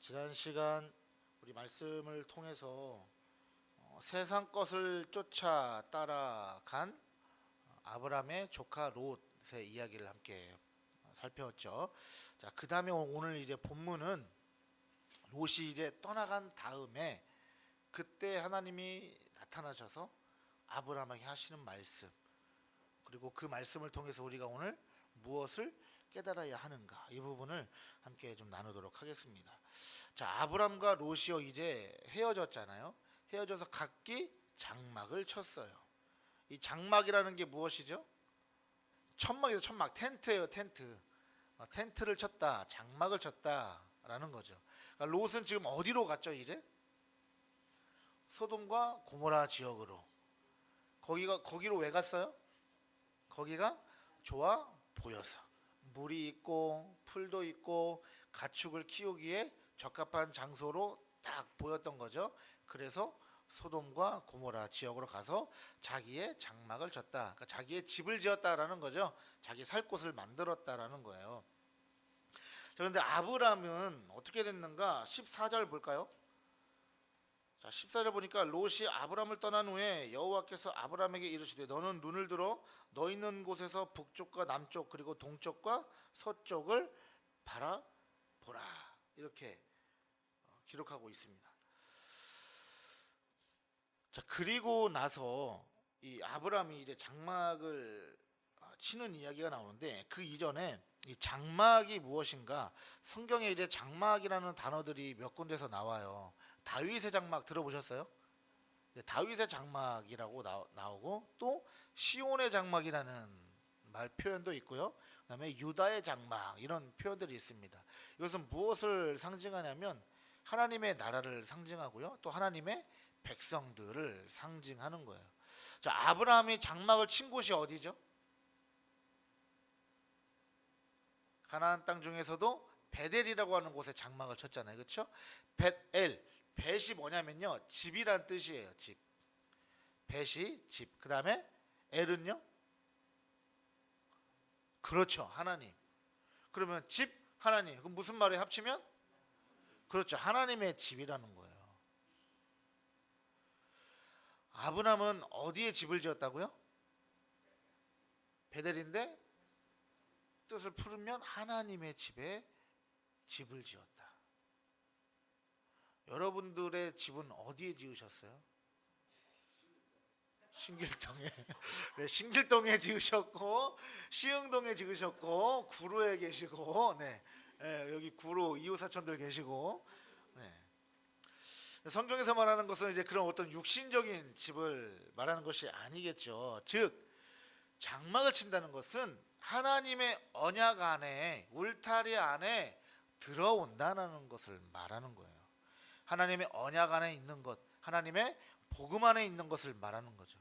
지난 시간 우리 말씀을 통해서 세상 것을 쫓아 따라간 아브라함의 조카 롯의 이야기를 함께 살펴봤죠. 자, 그 다음에 오늘 이제 본문은 롯이 이제 떠나간 다음에 그때 하나님이 나타나셔서 아브라함에게 하시는 말씀, 그리고 그 말씀을 통해서 우리가 오늘 무엇을 깨달아야 하는가, 이 부분을 함께 좀 나누도록 하겠습니다. 자, 아브람과 롯이 이제 헤어졌잖아요. 헤어져서 각기 장막을 쳤어요. 이 장막이라는 게 무엇이죠? 천막이죠. 천막, 텐트예요. 텐트. 텐트를 쳤다, 장막을 쳤다라는 거죠. 그러니까 롯은 지금 어디로 갔죠? 이제 소돔과 고모라 지역으로. 거기로 왜 갔어요? 거기가 좋아 보여서, 물이 있고 풀도 있고 가축을 키우기에 적합한 장소로 딱 보였던 거죠. 그래서 소돔과 고모라 지역으로 가서 자기의 장막을 쳤다. 그러니까 자기의 집을 지었다라는 거죠. 자기 살 곳을 만들었다라는 거예요. 자, 그런데 아브람은 어떻게 됐는가? 14절 볼까요? 자, 14절 보니까 롯이 아브람을 떠난 후에 여호와께서 아브람에게 이르시되 너는 눈을 들어 너 있는 곳에서 북쪽과 남쪽 그리고 동쪽과 서쪽을 바라보라, 이렇게 기록하고 있습니다. 자, 그리고 나서 이 아브람이 이제 장막을 치는 이야기가 나오는데, 그 이전에 이 장막이 무엇인가, 성경에 이제 장막이라는 단어들이 몇 군데서 나와요. 다윗의 장막 들어보셨어요? 네, 다윗의 장막이라고 나오고, 또 시온의 장막이라는 표현도 있고요. 그다음에 유다의 장막, 이런 표현들이 있습니다. 이것은 무엇을 상징하냐면 하나님의 나라를 상징하고요, 또 하나님의 백성들을 상징하는 거예요. 자, 아브라함이 장막을 친 곳이 어디죠? 가나안 땅 중에서도 베델이라고 하는 곳에 장막을 쳤잖아요. 그렇죠? 벳엘, 벳이 뭐냐면요, 집이란 뜻이에요. 집. 벳이 집. 그 다음에 엘은요? 그렇죠, 하나님. 그러면 집, 하나님, 그럼 무슨 말이 합치면? 그렇죠, 하나님의 집이라는 거예요. 아브람은 어디에 집을 지었다고요? 베델인데 뜻을 풀으면 하나님의 집에 집을 지었다. 여러분들의 집은 어디에 지으셨어요? 신길동에. 네, 신길동에 지으셨고, 시흥동에 지으셨고, 구로에 계시고, 네, 여기 구로 이웃 사촌들 계시고, 네. 성경에서 말하는 것은 이제 그런 어떤 육신적인 집을 말하는 것이 아니겠죠. 즉, 장막을 친다는 것은 하나님의 언약 안에, 울타리 안에 들어온다는 것을 말하는 거예요. 하나님의 언약 안에 있는 것, 하나님의 복음 안에 있는 것을 말하는 거죠.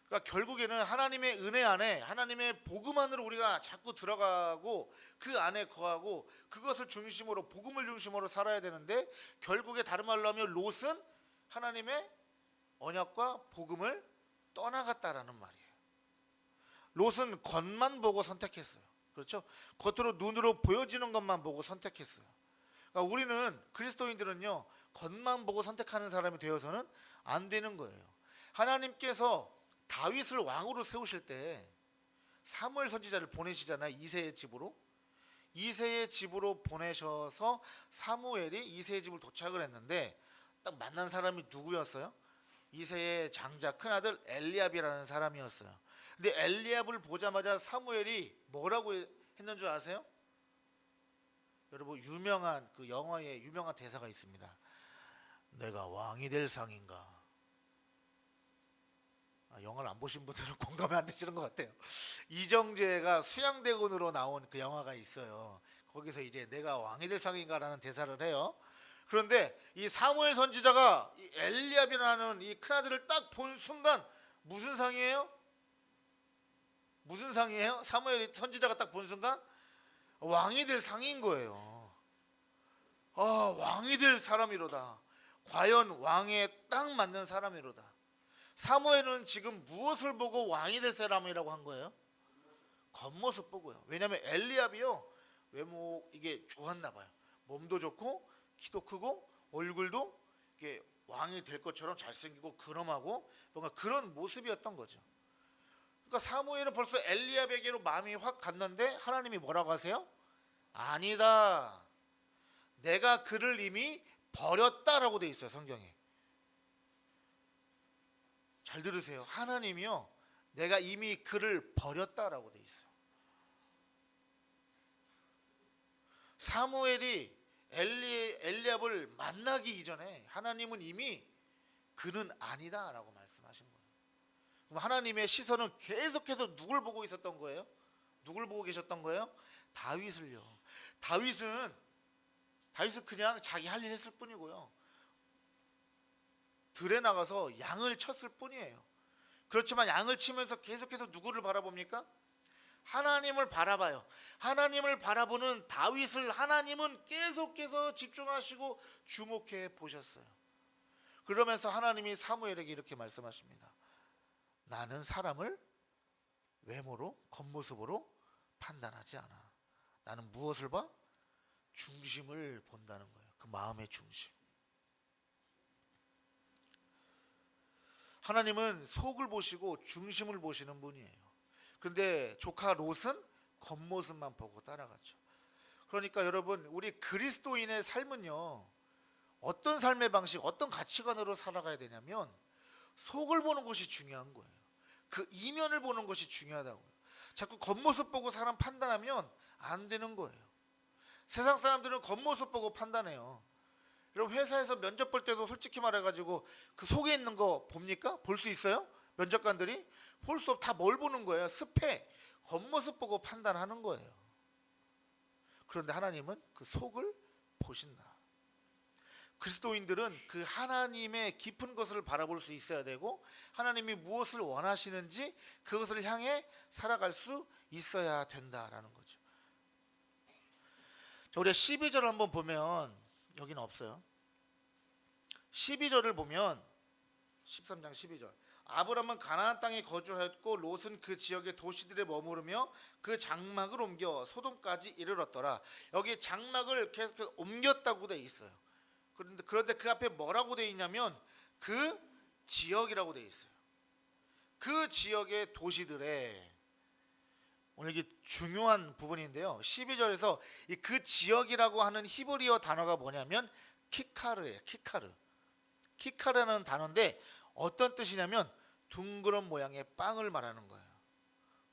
그러니까 결국에는 하나님의 은혜 안에, 하나님의 복음 안으로 우리가 자꾸 들어가고 그 안에 거하고 그것을 중심으로, 복음을 중심으로 살아야 되는데, 결국에 다른 말로 하면 롯은 하나님의 언약과 복음을 떠나갔다라는 말이에요. 롯은 겉만 보고 선택했어요. 그렇죠? 겉으로 눈으로 보여지는 것만 보고 선택했어요. 그러니까 우리는, 그리스도인들은요, 겉만 보고 선택하는 사람이 되어서는 안 되는 거예요. 하나님께서 다윗을 왕으로 세우실 때 사무엘 선지자를 보내시잖아요. 이새의 집으로. 이새의 집으로 보내셔서 사무엘이 이새의 집을 도착을 했는데, 딱 만난 사람이 누구였어요? 이새의 장자 큰아들 엘리압이라는 사람이었어요. 근데 엘리압을 보자마자 사무엘이 뭐라고 했는 줄 아세요? 여러분, 유명한 그 영화에 유명한 대사가 있습니다. 내가 왕이 될 상인가? 영화를 안 보신 분들은 공감이 안 되시는 것 같아요. 이정재가 수양대군으로 나온 그 영화가 있어요. 거기서 이제 내가 왕이 될 상인가라는 대사를 해요. 그런데 이 사무엘 선지자가 이 엘리압이라는 이 큰아들을 딱 본 순간 무슨 상이에요? 무슨 상이에요? 사무엘 선지자가 딱 본 순간 왕이 될 상인 거예요. 아, 왕이 될 사람이로다. 과연 왕에 딱 맞는 사람이로다. 사무엘은 지금 무엇을 보고 왕이 될 사람이라고 한 거예요? 겉모습 보고요. 왜냐하면 엘리압이요, 외모 이게 좋았나 봐요. 몸도 좋고 키도 크고 얼굴도 이게 왕이 될 것처럼 잘생기고 근엄하고 뭔가 그런 모습이었던 거죠. 그러니까 사무엘은 벌써 엘리압에게로 마음이 확 갔는데 하나님이 뭐라고 하세요? 아니다. 내가 그를 이미 버렸다라고 돼 있어요, 성경에. 잘 들으세요. 하나님이요, 내가 이미 그를 버렸다라고 돼 있어요. 사무엘이 엘리압을 만나기 이전에 하나님은 이미 그는 아니다라고 말씀하신 거예요. 그럼 하나님의 시선은 계속해서 누굴 보고 있었던 거예요? 누굴 보고 계셨던 거예요? 다윗을요. 다윗은 그냥 자기 할 일 했을 뿐이고요. 들에 나가서 양을 쳤을 뿐이에요. 그렇지만 양을 치면서 계속해서 누구를 바라봅니까? 하나님을 바라봐요. 하나님을 바라보는 다윗을 하나님은 계속해서 집중하시고 주목해 보셨어요. 그러면서 하나님이 사무엘에게 이렇게 말씀하십니다. 나는 사람을 외모로, 겉모습으로 판단하지 않아. 나는 무엇을 봐? 중심을 본다는 거예요. 그 마음의 중심. 하나님은 속을 보시고 중심을 보시는 분이에요. 그런데 조카 롯은 겉모습만 보고 따라갔죠. 그러니까 여러분, 우리 그리스도인의 삶은요, 어떤 삶의 방식, 어떤 가치관으로 살아가야 되냐면 속을 보는 것이 중요한 거예요. 그 이면을 보는 것이 중요하다고요. 자꾸 겉모습 보고 사람 판단하면 안 되는 거예요. 세상 사람들은 겉모습 보고 판단해요. 여러분, 회사에서 면접 볼 때도 솔직히 말해가지고 그 속에 있는 거 봅니까? 볼 수 있어요? 면접관들이? 볼 수 없, 다 뭘 보는 거예요? 스펙, 겉모습 보고 판단하는 거예요. 그런데 하나님은 그 속을 보신다. 그리스도인들은 그 하나님의 깊은 것을 바라볼 수 있어야 되고, 하나님이 무엇을 원하시는지 그것을 향해 살아갈 수 있어야 된다라는 거죠. 자, 우리가 12절을 한번 보면, 여기는 없어요. 12절을 보면 13장 12절. 아브람은 가나안 땅에 거주하였고 롯은 그 지역의 도시들에 머무르며 그 장막을 옮겨 소돔까지 이르렀더라. 여기 장막을 계속 옮겼다고 돼 있어요. 그런데 그 앞에 뭐라고 돼 있냐면 그 지역이라고 돼 있어요. 그 지역의 도시들에, 오늘 이게 중요한 부분인데요. 12절에서 그 지역이라고 하는 히브리어 단어가 뭐냐면 키카르예요. 키카르라는 단어인데 어떤 뜻이냐면 둥그런 모양의 빵을 말하는 거예요.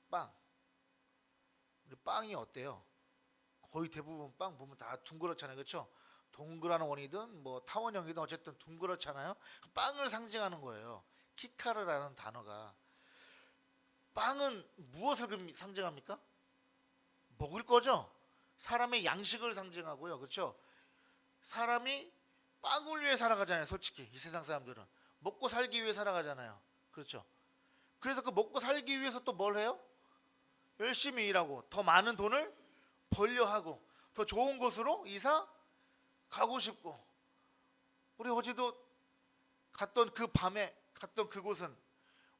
빵. 빵이 어때요? 거의 대부분 빵 보면 다 둥그렇잖아요. 그렇죠? 동그란 원이든 뭐 타원형이든 어쨌든 둥그렇잖아요. 빵을 상징하는 거예요. 키카르라는 단어가. 빵은 무엇을 상징합니까? 먹을 거죠. 사람의 양식을 상징하고요. 그렇죠? 사람이 빵을 위해 살아가잖아요. 솔직히 이 세상 사람들은 먹고 살기 위해 살아가잖아요. 그렇죠? 그래서 그 먹고 살기 위해서 또 뭘 해요? 열심히 일하고 더 많은 돈을 벌려 하고 더 좋은 곳으로 이사 가고 싶고. 우리 어제도 갔던 그 밤에 갔던 그곳은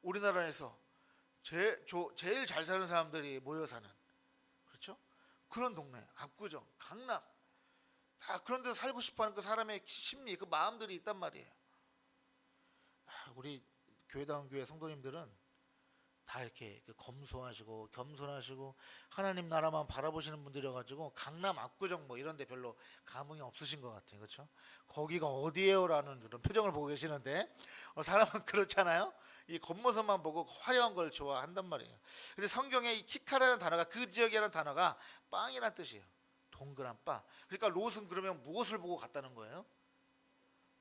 우리나라에서 제일 잘 사는 사람들이 모여 사는, 그렇죠? 그런 동네, 압구정, 강남, 다 그런 데서 살고 싶어하는 그 사람의 심리, 그 마음들이 있단 말이에요. 우리 교회다운 교회 성도님들은 다 이렇게 검소하시고 겸손하시고 하나님 나라만 바라보시는 분들이어가지고 강남, 압구정 뭐 이런 데 별로 감흥이 없으신 것 같아요. 그렇죠? 거기가 어디예요? 라는 그런 표정을 보고 계시는데 사람은 그렇잖아요. 이 겉모습만 보고 화려한 걸 좋아한단 말이에요. 근데 성경에 이 키카라는 단어가, 그 지역이라는 단어가 빵이라는 뜻이에요. 동그란 빵. 그러니까 롯은 그러면 무엇을 보고 갔다는 거예요?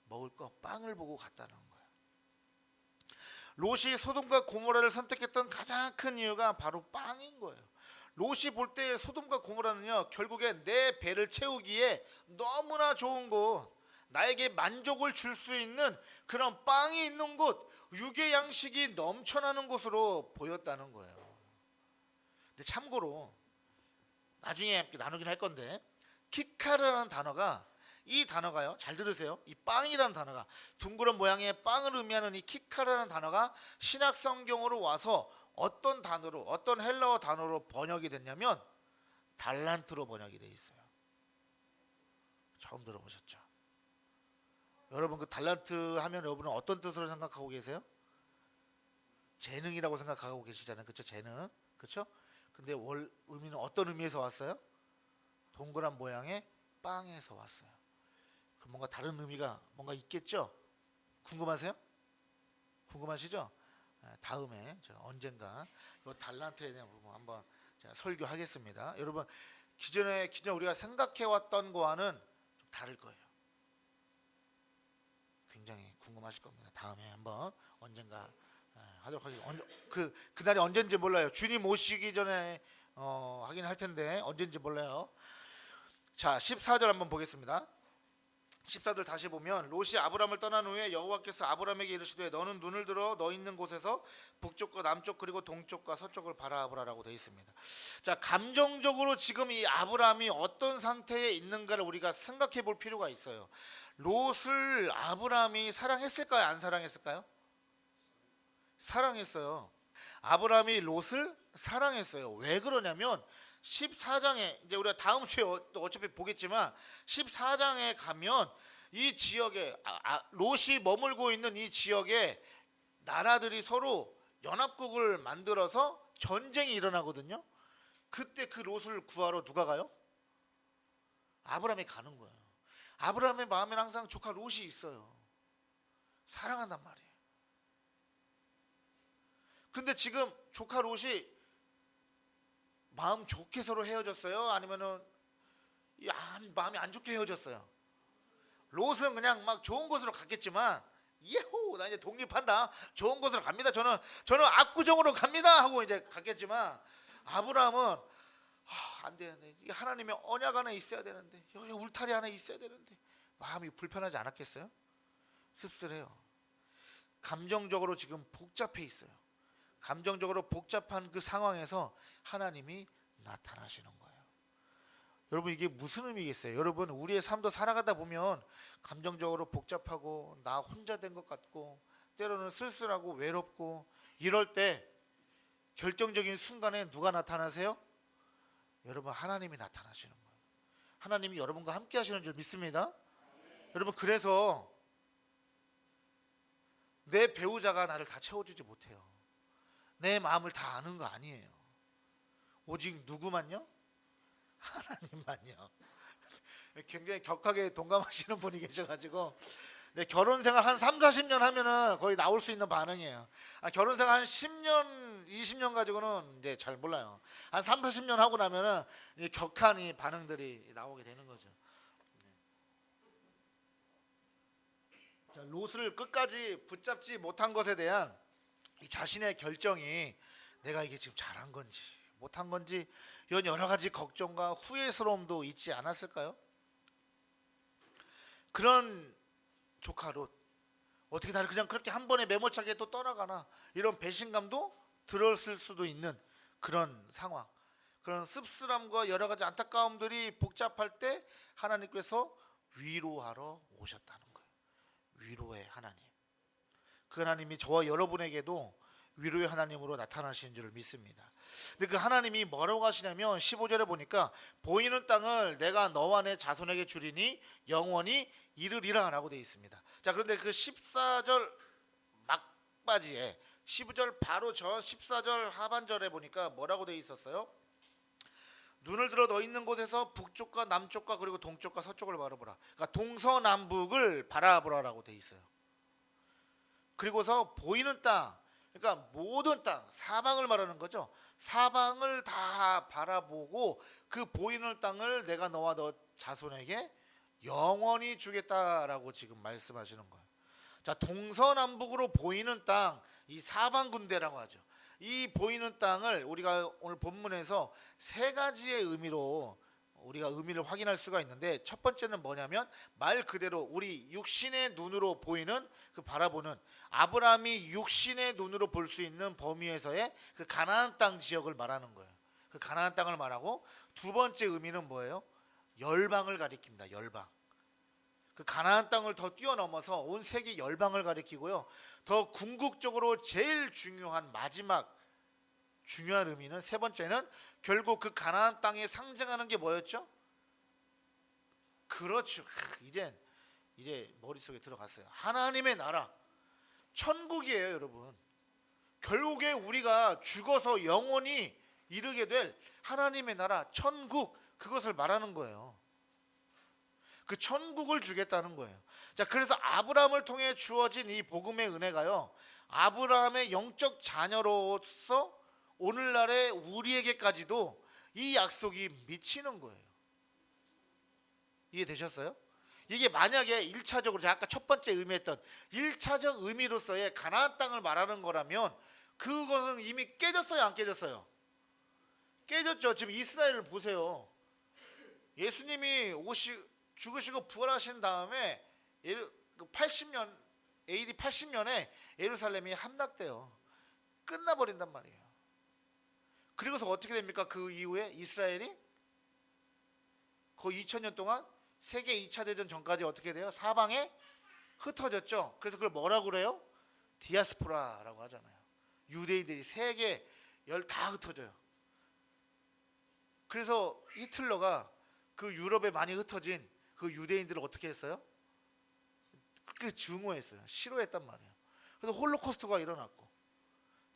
먹을 거, 빵을 보고 갔다는 거예요. 롯이 소돔과 고모라를 선택했던 가장 큰 이유가 바로 빵인 거예요. 롯이 볼 때 소돔과 고모라는요, 결국에 내 배를 채우기에 너무나 좋은 곳, 나에게 만족을 줄 수 있는 그런 빵이 있는 곳, 육의 양식이 넘쳐나는 곳으로 보였다는 거예요. 근데 참고로 나중에 나누긴 할 건데, 키카르라는 단어가, 이 단어가요, 잘 들으세요. 이 빵이라는 단어가, 둥그런 모양의 빵을 의미하는 이 키카르라는 단어가 신약 성경으로 와서 어떤 단어로, 어떤 헬라어 단어로 번역이 됐냐면 달란트로 번역이 돼 있어요. 처음 들어보셨죠? 여러분 그 달란트 하면 여러분은 어떤 뜻으로 생각하고 계세요? 재능이라고 생각하고 계시잖아요. 그렇죠? 재능. 그렇죠? 근데 의미는 어떤 의미에서 왔어요? 동그란 모양의 빵에서 왔어요. 그럼 뭔가 다른 의미가 뭔가 있겠죠? 궁금하세요? 궁금하시죠? 다음에 제가 언젠가 이 달란트에 대한 부분 한번 제가 설교하겠습니다. 여러분 기존에 우리가 생각해왔던 거와는 좀 다를 거예요. 굉장히 궁금하실 겁니다. 다음에 한번 언젠가 하도록 하겠습니다. 그날이 언젠지 몰라요. 주님 오시기 전에 하긴 할 텐데 언젠지 몰라요. 자, 14절 한번 보겠습니다. 14절 다시 보면 롯이 아브람을 떠난 후에 여호와께서 아브람에게 이르시되 너는 눈을 들어 너 있는 곳에서 북쪽과 남쪽 그리고 동쪽과 서쪽을 바라보라라고 되어 있습니다. 자, 감정적으로 지금 이 아브람이 어떤 상태에 있는가를 우리가 생각해 볼 필요가 있어요. 롯을 아브람이 사랑했을까요? 안 사랑했을까요? 사랑했어요. 아브람이 롯을 사랑했어요. 왜 그러냐면 14장에 이제 우리가 다음 주에 어차피 보겠지만 14장에 가면 이 지역에 롯이 머물고 있는 이 지역에 나라들이 서로 연합국을 만들어서 전쟁이 일어나거든요. 그때 그 롯을 구하러 누가 가요? 아브람이 가는 거예요. 아브람의 마음에는 항상 조카 롯이 있어요. 사랑한단 말이에요. 근데 지금 조카 롯이 마음 좋게 서로 헤어졌어요? 아니면은 마음이 안 좋게 헤어졌어요? 롯은 그냥 막 좋은 곳으로 갔겠지만 예호 나 이제 독립한다 좋은 곳으로 갑니다. 저는 압구정으로 갑니다 하고 이제 갔겠지만 아브라함은 안 되는데 하나님의 언약 안에 있어야 되는데 여기 울타리 안에 있어야 되는데 마음이 불편하지 않았겠어요? 씁쓸해요. 감정적으로 지금 복잡해 있어요. 감정적으로 복잡한 그 상황에서 하나님이 나타나시는 거예요. 여러분 이게 무슨 의미겠어요? 여러분 우리의 삶도 살아가다 보면 감정적으로 복잡하고 나 혼자 된 것 같고 때로는 쓸쓸하고 외롭고 이럴 때 결정적인 순간에 누가 나타나세요? 여러분 하나님이 나타나시는 거예요. 하나님이 여러분과 함께 하시는 줄 믿습니다. 여러분 그래서 내 배우자가 나를 다 채워주지 못해요. 내 마음을 다 아는 거 아니에요. 오직 누구만요? 하나님만요. 굉장히 격하게 동감하시는 분이 계셔가지고 결혼생활 한 3, 40년 하면은 거의 나올 수 있는 반응이에요. 결혼생활 한 10년, 20년 가지고는 이제 잘 몰라요. 한 3, 40년 하고 나면은 격한 이 반응들이 나오게 되는 거죠. 자, 롯을 끝까지 붙잡지 못한 것에 대한 이 자신의 결정이 내가 이게 지금 잘한 건지 못한 건지 이런 여러 가지 걱정과 후회스러움도 있지 않았을까요? 그런 조카 롯 어떻게 나를 그냥 그렇게 한 번에 메모차게 또 떠나가나 이런 배신감도 들었을 수도 있는 그런 상황, 그런 씁쓸함과 여러 가지 안타까움들이 복잡할 때 하나님께서 위로하러 오셨다는 거예요. 위로의 하나님. 그 하나님이 저와 여러분에게도 위로의 하나님으로 나타나신 줄 믿습니다. 근데 그 하나님이 뭐라고 하시냐면 15절에 보니까 보이는 땅을 내가 너와 내 자손에게 주리니 영원히 이르리라 라고 되어 있습니다. 자, 그런데 그 14절 막바지에 15절 바로 전 14절 하반절에 보니까 뭐라고 되어 있었어요? 눈을 들어 너 있는 곳에서 북쪽과 남쪽과 그리고 동쪽과 서쪽을 바라보라. 그러니까 동서남북을 바라보라라고 되어 있어요. 그리고서 보이는 땅, 그러니까 모든 땅, 사방을 말하는 거죠. 사방을 다 바라보고 그 보이는 땅을 내가 너와 너 자손에게 영원히 주겠다라고 지금 말씀하시는 거예요. 자, 동서남북으로 보이는 땅, 이 사방군대라고 하죠. 이 보이는 땅을 우리가 오늘 본문에서 세 가지의 의미로 우리가 의미를 확인할 수가 있는데, 첫 번째는 뭐냐면 말 그대로 우리 육신의 눈으로 보이는 그 바라보는 아브라함이 육신의 눈으로 볼 수 있는 범위에서의 그 가나안 땅 지역을 말하는 거예요. 그 가나안 땅을 말하고, 두 번째 의미는 뭐예요? 열방을 가리킵니다. 열방. 그 가나안 땅을 더 뛰어넘어서 온 세계 열방을 가리키고요. 더 궁극적으로 제일 중요한 마지막 중요한 의미는, 세 번째는 결국 그 가나안 땅에 상징하는 게 뭐였죠? 그렇죠. 이젠 이제 머릿속에 들어갔어요. 하나님의 나라, 천국이에요, 여러분. 결국에 우리가 죽어서 영원히 이르게 될 하나님의 나라, 천국, 그것을 말하는 거예요. 그 천국을 주겠다는 거예요. 자, 그래서 아브라함을 통해 주어진 이 복음의 은혜가요, 아브라함의 영적 자녀로서 오늘날의 우리에게까지도 이 약속이 미치는 거예요. 이해되셨어요? 이게 만약에 1차적으로 제가 아까 첫 번째 의미했던 1차적 의미로서의 가나안 땅을 말하는 거라면 그것은 이미 깨졌어요, 안 깨졌어요? 깨졌죠. 지금 이스라엘을 보세요. 예수님이 죽으시고 부활하신 다음에 80년 AD 80년에 예루살렘이 함락돼요. 끝나버린단 말이에요. 그리고서 어떻게 됩니까? 그 이후에 이스라엘이 거의 2000년 동안 세계 2차 대전 전까지 어떻게 돼요? 사방에 흩어졌죠. 그래서 그걸 뭐라고 그래요? 디아스포라라고 하잖아요. 유대인들이 세계 다 흩어져요. 그래서 히틀러가 그 유럽에 많이 흩어진 그 유대인들을 어떻게 했어요? 그렇게 증오했어요. 싫어했단 말이에요. 그래서 홀로코스트가 일어났고,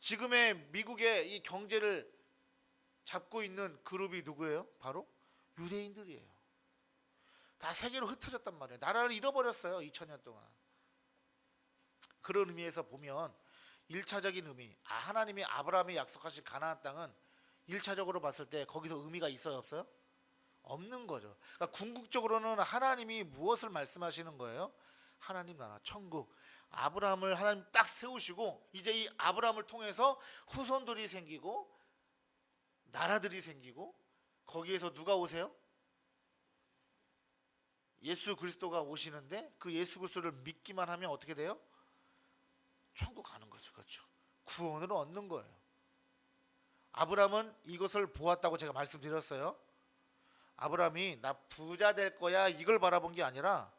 지금의 미국의 이 경제를 잡고 있는 그룹이 누구예요? 바로 유대인들이에요. 다 세계로 흩어졌단 말이에요. 나라를 잃어버렸어요. 2000년 동안. 그런 의미에서 보면 1차적인 의미, 하나님이 아브라함이 약속하신 가나안 땅은 1차적으로 봤을 때 거기서 의미가 있어요, 없어요? 없는 거죠. 그러니까 궁극적으로는 하나님이 무엇을 말씀하시는 거예요? 하나님 나라, 천국. 아브라함을 하나님 딱 세우시고 이제 이 아브라함을 통해서 후손들이 생기고 나라들이 생기고, 거기에서 누가 오세요? 예수 그리스도가 오시는데 그 예수 그리스도를 믿기만 하면 어떻게 돼요? 천국 가는 거죠. 그렇죠. 구원을 얻는 거예요. 아브라함은 이것을 보았다고 제가 말씀드렸어요. 아브라함이 나 부자 될 거야 이걸 바라본 게 아니라,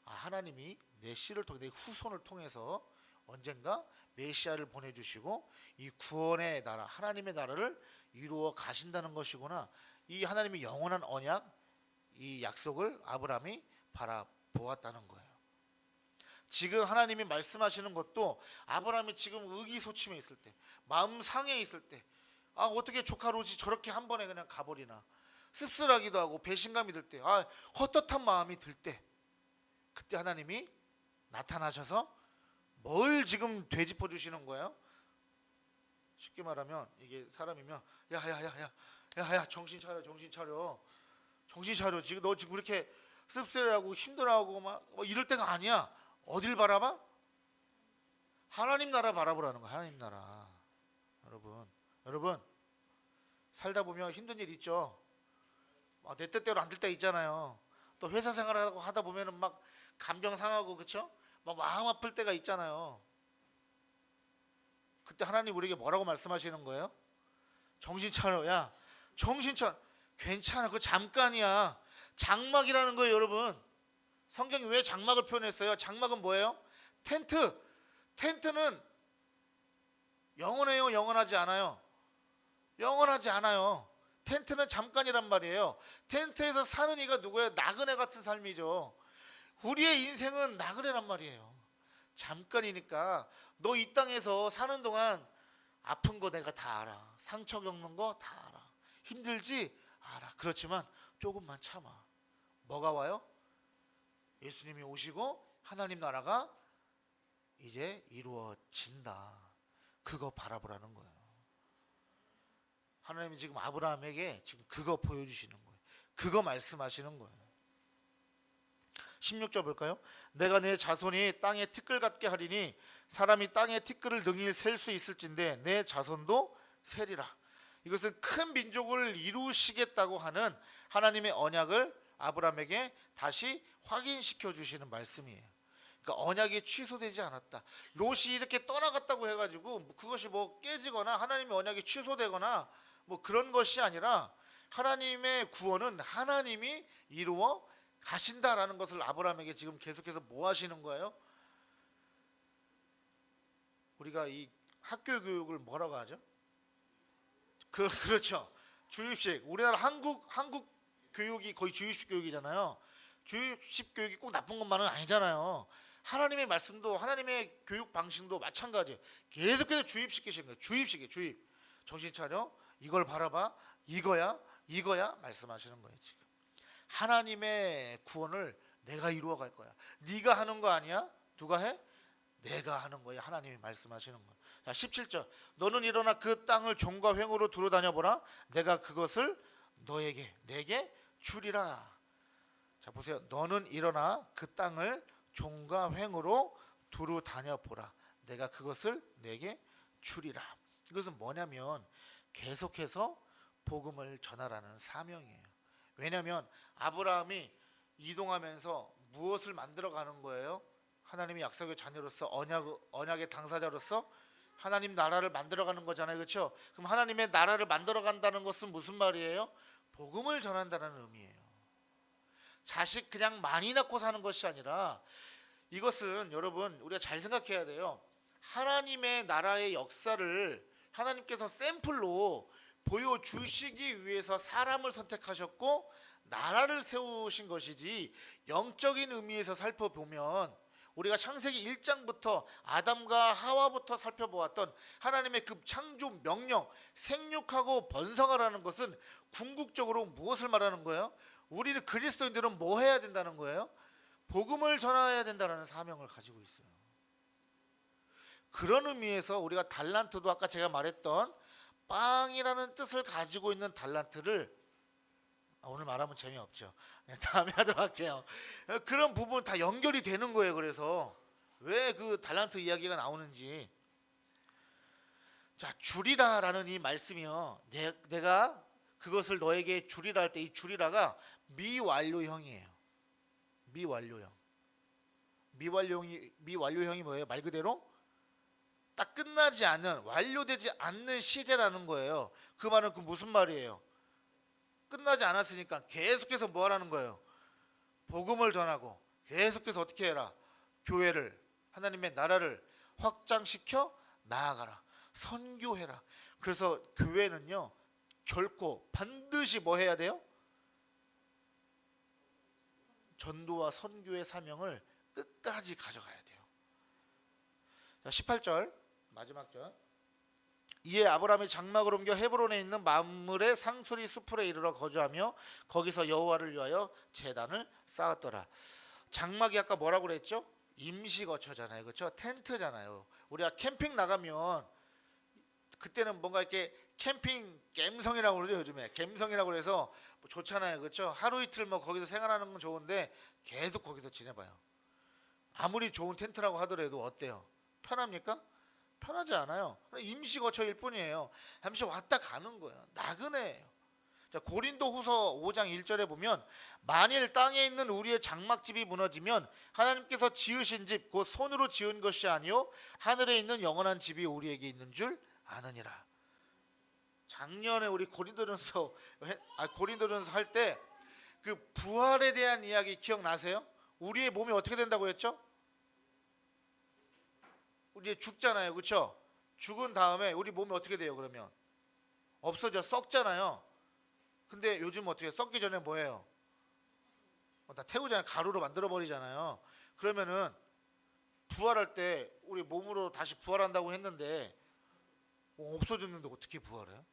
하나님이 내 씨를 통해, 내 후손을 통해서 언젠가 메시아를 보내주시고 이 구원의 나라, 하나님의 나라를 이루어 가신다는 것이구나. 이 하나님의 영원한 언약, 이 약속을 아브라함이 바라보았다는 거예요. 지금 하나님이 말씀하시는 것도 아브라함이 지금 의기소침해 있을 때, 마음 상해 있을 때, 어떻게 조카 롯이 저렇게 한 번에 그냥 가버리나, 씁쓸하기도 하고 배신감이 들 때, 헛헛한 마음이 들 때, 그때 하나님이 나타나셔서 뭘 지금 되짚어 주시는 거예요? 쉽게 말하면, 이게 사람이면 야야야야야야 정신 차려, 정신 차려, 정신 차려. 지금 너 지금 그렇게 씁쓸해하고 힘들어하고 막 이럴 때가 아니야. 어딜 바라봐? 하나님 나라 바라보라는 거야. 하나님 나라. 여러분 살다 보면 힘든 일 있죠. 내 뜻대로 안 될 때 있잖아요. 또 회사 생활하고 하다 보면은 막 감정 상하고, 그렇죠? 막 마음 아플 때가 있잖아요. 그때 하나님 우리에게 뭐라고 말씀하시는 거예요? 정신 차려. 야, 정신 차려. 괜찮아. 그거 잠깐이야. 장막이라는 거예요, 여러분. 성경이 왜 장막을 표현했어요? 장막은 뭐예요? 텐트. 텐트는 영원해요, 영원하지 않아요? 영원하지 않아요. 텐트는 잠깐이란 말이에요. 텐트에서 사는 이가 누구예요? 나그네 같은 삶이죠. 우리의 인생은 나그네란 말이에요. 잠깐이니까 너 이 땅에서 사는 동안 아픈 거 내가 다 알아. 상처 겪는 거 다 알아. 힘들지? 알아. 그렇지만 조금만 참아. 뭐가 와요? 예수님이 오시고 하나님 나라가 이제 이루어진다. 그거 바라보라는 거예요. 하나님이 지금 아브라함에게 지금 그거 보여주시는 거예요. 그거 말씀하시는 거예요. 16절 볼까요? 내가 내 자손이 땅에 티끌 같게 하리니 사람이 땅에 티끌을 능히 셀 수 있을진데 내 자손도 세리라. 이것은 큰 민족을 이루시겠다고 하는 하나님의 언약을 아브라함에게 다시 확인시켜 주시는 말씀이에요. 그러니까 언약이 취소되지 않았다. 롯이 이렇게 떠나갔다고 해가지고 그것이 뭐 깨지거나 하나님의 언약이 취소되거나 뭐 그런 것이 아니라, 하나님의 구원은 하나님이 이루어 가신다라는 것을 아브라함에게 지금 계속해서 뭐 하시는 거예요? 우리가 이 학교 교육을 뭐라고 하죠? 그렇죠. 주입식. 우리나라 한국 교육이 거의 주입식 교육이잖아요. 주입식 교육이 꼭 나쁜 것만은 아니잖아요. 하나님의 말씀도 하나님의 교육 방식도 마찬가지예요. 계속해서 주입시키시는 거예요. 주입시키 주입. 정신 차려. 이걸 바라봐. 이거야 말씀하시는 거예요. 지금 하나님의 구원을 내가 이루어 갈 거야. 네가 하는 거 아니야? 누가 해? 내가 하는 거야. 하나님이 말씀하시는 거야. 자, 17절. 너는 일어나 그 땅을 종과 횡으로 두루 다녀보라. 내가 그것을 내게 주리라. 자, 보세요. 너는 일어나 그 땅을 종과 횡으로 두루 다녀보라. 내가 그것을 내게 주리라. 이것은 뭐냐면 계속해서 복음을 전하라는 사명이에요. 왜냐하면 아브라함이 이동하면서 무엇을 만들어가는 거예요? 하나님의 약속의 자녀로서 언약의 당사자로서 하나님 나라를 만들어가는 거잖아요. 그렇죠? 그럼 하나님의 나라를 만들어간다는 것은 무슨 말이에요? 복음을 전한다는 의미예요. 자식 그냥 많이 낳고 사는 것이 아니라 이것은 여러분 우리가 잘 생각해야 돼요. 하나님의 나라의 역사를 하나님께서 샘플로 보여주시기 위해서 사람을 선택하셨고 나라를 세우신 것이지, 영적인 의미에서 살펴보면 우리가 창세기 1장부터 아담과 하와부터 살펴보았던 하나님의 그 창조 명령, 생육하고 번성하라는 것은 궁극적으로 무엇을 말하는 거예요? 우리는 그리스도인들은 뭐 해야 된다는 거예요? 복음을 전해야 된다는 사명을 가지고 있어요. 그런 의미에서 우리가 달란트도 아까 제가 말했던 빵이라는 뜻을 가지고 있는 달란트를 오늘 말하면 재미없죠. 다음에 하도록 할게요. 그런 부분 다 연결이 되는 거예요. 그래서 왜 그 달란트 이야기가 나오는지. 자, 주리라라는 이 말씀이요. 내가 그것을 너에게 주리라 할 때 이 주리라가 미완료형이에요. 미완료형. 미완료형이 뭐예요? 말 그대로 딱 끝나지 않는, 완료되지 않는 시제라는 거예요. 그 말은 그 무슨 말이에요? 끝나지 않았으니까 계속해서 뭐 하라는 거예요? 복음을 전하고 계속해서 어떻게 해라? 교회를, 하나님의 나라를 확장시켜 나아가라. 선교해라. 그래서 교회는요, 결코 반드시 뭐 해야 돼요? 전도와 선교의 사명을 끝까지 가져가야 돼요. 자, 18절 마지막 절. 이에 아브라함이 장막을 옮겨 헤브론에 있는 마므레 상수리 수풀에 이르러 거주하며 거기서 여호와를 위하여 제단을 쌓았더라. 장막이 아까 뭐라고 그랬죠? 임시 거처잖아요. 그렇죠? 텐트잖아요. 우리가 캠핑 나가면 그때는 뭔가 이렇게 캠핑 갬성이라고 그러죠. 요즘에 갬성이라고 그래서 뭐 좋잖아요. 그렇죠? 하루 이틀 뭐 거기서 생활하는 건 좋은데 계속 거기서 지내봐요. 아무리 좋은 텐트라고 하더라도 어때요? 편합니까? 편하지 않아요. 임시 거처일 뿐이에요. 잠시 왔다 가는 거예요. 나그네예요. 자, 고린도 후서 5장 1절에 보면 만일 땅에 있는 우리의 장막집이 무너지면 하나님께서 지으신 집 곧 손으로 지은 것이 아니요 하늘에 있는 영원한 집이 우리에게 있는 줄 아느니라. 작년에 우리 고린도전서 할 때 그 부활에 대한 이야기 기억나세요? 우리의 몸이 어떻게 된다고 했죠? 우리 죽잖아요. 그렇죠? 죽은 다음에 우리 몸이 어떻게 돼요? 그러면 없어져, 썩잖아요. 근데 요즘 어떻게 썩기 전에 뭐예요? 다 태우잖아요. 가루로 만들어 버리잖아요. 그러면은 부활할 때 우리 몸으로 다시 부활한다고 했는데 없어졌는데 어떻게 부활해요?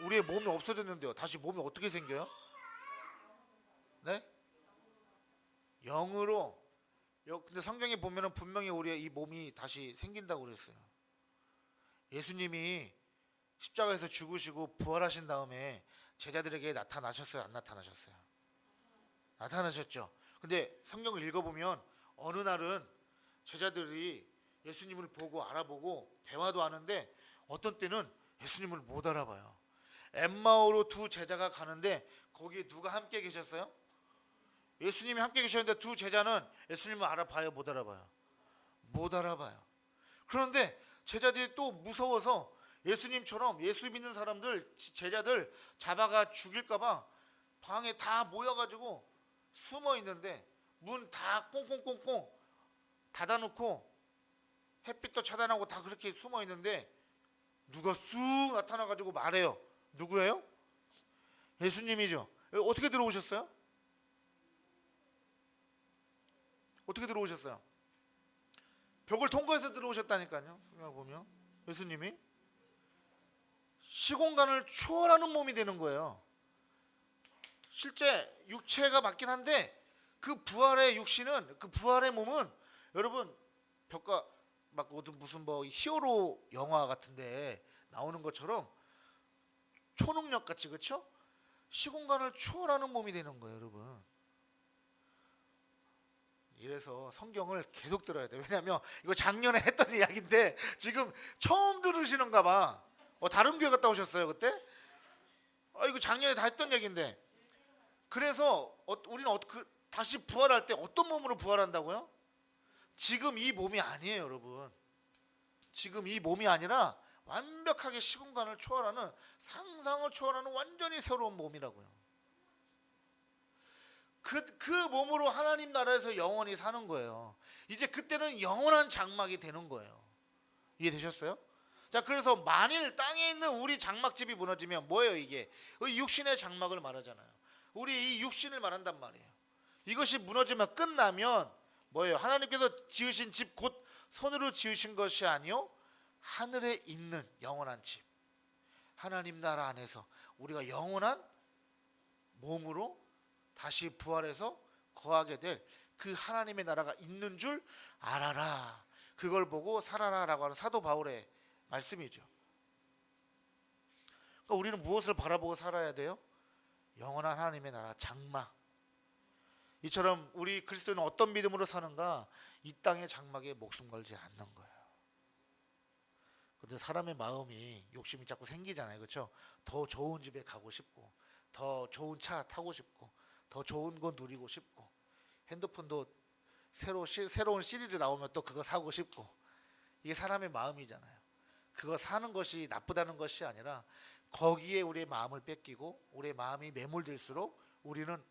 우리의 몸이 없어졌는데요. 다시 몸이 어떻게 생겨요? 네? 영으로. 근데 성경에 보면은 분명히 우리의 이 몸이 다시 생긴다고 그랬어요. 예수님이 십자가에서 죽으시고 부활하신 다음에 제자들에게 나타나셨어요? 안 나타나셨어요? 나타나셨죠. 근데 성경을 읽어보면 어느 날은 제자들이 예수님을 보고 알아보고 대화도 하는데 어떤 때는 예수님을 못 알아봐요. 엠마오로 두 제자가 가는데 거기에 누가 함께 계셨어요? 예수님이 함께 계셨는데 두 제자는 예수님을 알아봐요? 못 알아봐요? 못 알아봐요. 그런데 제자들이 또 무서워서 예수님처럼 예수 믿는 사람들, 제자들 잡아가 죽일까봐 방에 다 모여가지고 숨어 있는데 문 다 꽁꽁꽁꽁 닫아놓고 햇빛도 차단하고 다 그렇게 숨어 있는데 누가 쑥 나타나가지고 말해요. 누구예요? 예수님이죠. 어떻게 들어오셨어요? 어떻게 들어오셨어요? 벽을 통과해서 들어오셨다니까요. 생각해보면 예수님이 시공간을 초월하는 몸이 되는 거예요. 실제 육체가 맞긴 한데 그 부활의 육신은, 그 부활의 몸은 여러분 벽과 막 무슨 뭐 히어로 영화 같은데 나오는 것처럼 초능력 같이, 그렇죠? 시공간을 초월하는 몸이 되는 거예요, 여러분. 이래서 성경을 계속 들어야 돼요. 왜냐하면 이거 작년에 했던 이야기인데 지금 처음 들으시는가 봐. 다른 교회 갔다 오셨어요 그때? 이거 작년에 다 했던 얘기인데. 그래서 우리는 다시 부활할 때 어떤 몸으로 부활한다고요? 지금 이 몸이 아니에요, 여러분. 지금 이 몸이 아니라 완벽하게 시공간을 초월하는, 상상을 초월하는 완전히 새로운 몸이라고요. 그 몸으로 하나님 나라에서 영원히 사는 거예요. 이제 그때는 영원한 장막이 되는 거예요. 이해되셨어요? 자, 그래서 만일 땅에 있는 우리 장막집이 무너지면 뭐예요? 이게 육신의 장막을 말하잖아요. 우리 이 육신을 말한단 말이에요. 이것이 무너지면 끝나면 뭐예요? 하나님께서 지으신 집 곧 손으로 지으신 것이 아니요 하늘에 있는 영원한 집, 하나님 나라 안에서 우리가 영원한 몸으로 다시 부활해서 거하게 될 그 하나님의 나라가 있는 줄 알아라. 그걸 보고 살아라라고 하는 사도 바울의 말씀이죠. 그러니까 우리는 무엇을 바라보고 살아야 돼요? 영원한 하나님의 나라, 장막. 이처럼 우리 그리스도인은 어떤 믿음으로 사는가? 이 땅의 장막에 목숨 걸지 않는 거예요. 근데 사람의 마음이 욕심이 자꾸 생기잖아요, 그렇죠? 더 좋은 집에 가고 싶고, 더 좋은 차 타고 싶고, 더 좋은 거 누리고 싶고, 핸드폰도 새로운 시리즈 나오면 또 그거 사고 싶고, 이게 사람의 마음이잖아요. 그거 사는 것이 나쁘다는 것이 아니라 거기에 우리의 마음을 뺏기고 우리의 마음이 매몰될수록 우리는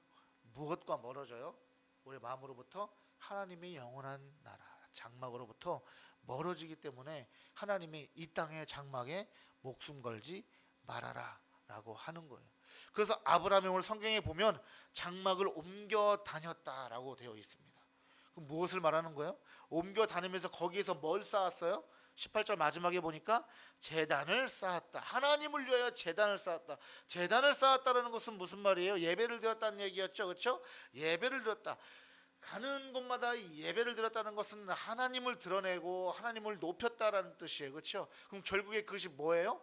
무엇과 멀어져요? 우리의 마음으로부터 하나님의 영원한 나라, 장막으로부터 멀어지기 때문에 하나님이 이 땅의 장막에 목숨 걸지 말아라 라고 하는 거예요. 그래서 아브라함이 오늘 성경에 보면 장막을 옮겨 다녔다라고 되어 있습니다. 그럼 무엇을 말하는 거예요? 옮겨 다니면서 거기에서 뭘 쌓았어요? 18절 마지막에 보니까 제단을 쌓았다. 하나님을 위하여 제단을 쌓았다. 제단을 쌓았다라는 것은 무슨 말이에요? 예배를 드렸다는 얘기였죠, 그렇죠? 예배를 드렸다. 가는 곳마다 예배를 드렸다는 것은 하나님을 드러내고 하나님을 높였다라는 뜻이에요, 그렇죠? 그럼 결국에 그것이 뭐예요?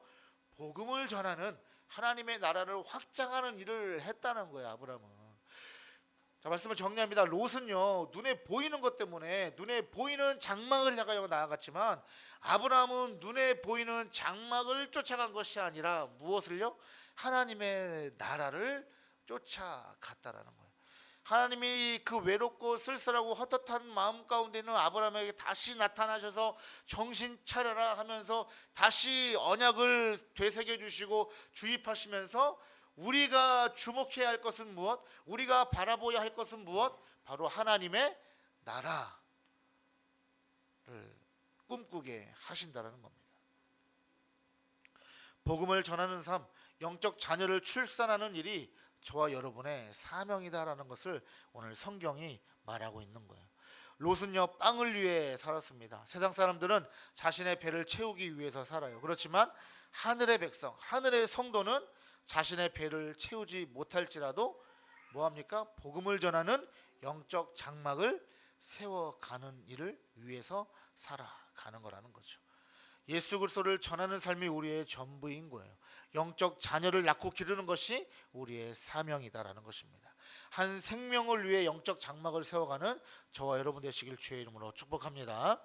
복음을 전하는, 하나님의 나라를 확장하는 일을 했다는 거예요, 아브라함은. 자, 말씀을 정리합니다. 롯은요, 눈에 보이는 것 때문에 눈에 보이는 장막을 향하여 나아갔지만 아브라함은 눈에 보이는 장막을 쫓아간 것이 아니라 무엇을요? 하나님의 나라를 쫓아갔다라는 거예요. 하나님이 그 외롭고 쓸쓸하고 헛헛한 마음 가운데 있는 아브라함에게 다시 나타나셔서 정신 차려라 하면서 다시 언약을 되새겨 주시고 주입하시면서 우리가 주목해야 할 것은 무엇? 우리가 바라보아야 할 것은 무엇? 바로 하나님의 나라를 꿈꾸게 하신다라는 겁니다. 복음을 전하는 삶, 영적 자녀를 출산하는 일이 저와 여러분의 사명이다라는 것을 오늘 성경이 말하고 있는 거예요. 롯은요, 빵을 위해 살았습니다. 세상 사람들은 자신의 배를 채우기 위해서 살아요. 그렇지만 하늘의 백성, 하늘의 성도는 자신의 배를 채우지 못할지라도 뭐합니까? 복음을 전하는 영적 장막을 세워가는 일을 위해서 살아가는 거라는 거죠. 예수 그리스도를 전하는 삶이 우리의 전부인 거예요. 영적 자녀를 낳고 기르는 것이 우리의 사명이다라는 것입니다. 한 생명을 위해 영적 장막을 세워가는 저와 여러분 되시길 주의 이름으로 축복합니다.